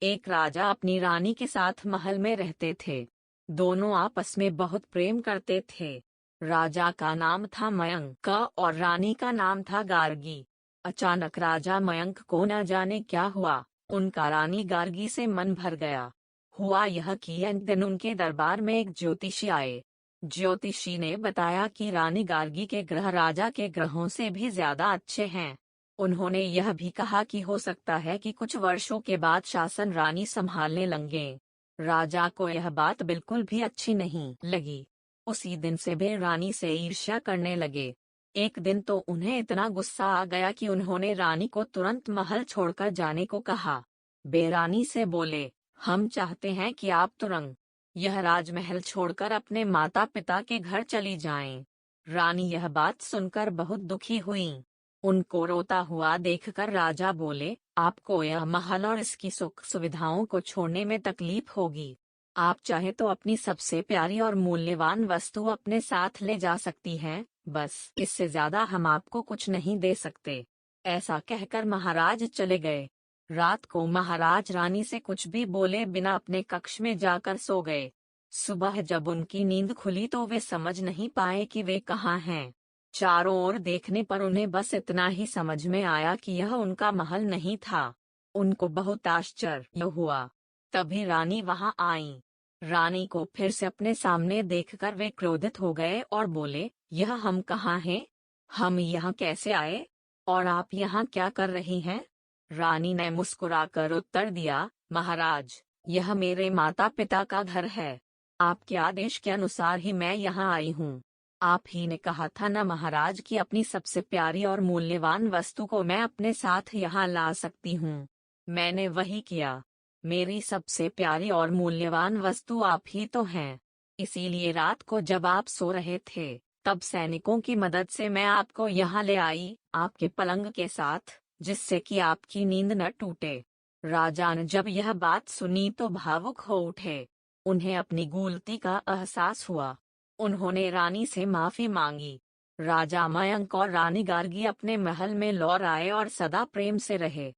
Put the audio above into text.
एक राजा अपनी रानी के साथ महल में रहते थे। दोनों आपस में बहुत प्रेम करते थे। राजा का नाम था मयंक और रानी का नाम था गार्गी। अचानक राजा मयंक को न जाने क्या हुआ, उनका रानी गार्गी से मन भर गया। हुआ यह कि एक दिन उनके दरबार में एक ज्योतिषी आए। ज्योतिषी ने बताया कि रानी गार्गी के ग्रह राजा के ग्रहों से भी ज्यादा अच्छे हैं। उन्होंने यह भी कहा कि हो सकता है कि कुछ वर्षों के बाद शासन रानी संभालने लगेंगे। राजा को यह बात बिल्कुल भी अच्छी नहीं लगी। उसी दिन से वे रानी से ईर्ष्या करने लगे। एक दिन तो उन्हें इतना गुस्सा आ गया कि उन्होंने रानी को तुरंत महल छोड़कर जाने को कहा। वे रानी से बोले, हम चाहते हैं कि आप तुरंत यह राजमहल छोड़कर अपने माता पिता के घर चली जाएं। रानी यह बात सुनकर बहुत दुखी हुई। उनको रोता हुआ देखकर राजा बोले, आपको यह महल और इसकी सुख सुविधाओं को छोड़ने में तकलीफ होगी। आप चाहे तो अपनी सबसे प्यारी और मूल्यवान वस्तु अपने साथ ले जा सकती हैं, बस इससे ज्यादा हम आपको कुछ नहीं दे सकते। ऐसा कहकर महाराज चले गए। रात को महाराज रानी से कुछ भी बोले बिना अपने कक्ष में जाकर सो गए। सुबह जब उनकी नींद खुली तो वे समझ नहीं पाए कि वे कहाँ हैं। चारों ओर देखने पर उन्हें बस इतना ही समझ में आया कि यह उनका महल नहीं था। उनको बहुत आश्चर्य हुआ। तभी रानी वहां आई। रानी को फिर से अपने सामने देखकर वे क्रोधित हो गए और बोले, यह हम कहाँ हैं? हम यहाँ कैसे आए? और आप यहाँ क्या कर रही हैं? रानी ने मुस्कुराकर उत्तर दिया, महाराज, यह मेरे माता पिता का घर है। आपके आदेश के अनुसार ही मैं यहाँ आई हूँ। आप ही ने कहा था न महाराज कि अपनी सबसे प्यारी और मूल्यवान वस्तु को मैं अपने साथ यहाँ ला सकती हूँ। मैंने वही किया। मेरी सबसे प्यारी और मूल्यवान वस्तु आप ही तो हैं। इसीलिए रात को जब आप सो रहे थे तब सैनिकों की मदद से मैं आपको यहाँ ले आई, आपके पलंग के साथ, जिससे कि आपकी नींद न टूटे। राजा ने जब यह बात सुनी तो भावुक हो उठे। उन्हें अपनी गलती का एहसास हुआ। उन्होंने रानी से माफी मांगी। राजा मयंक और रानी गार्गी अपने महल में लौट आए और सदा प्रेम से रहे।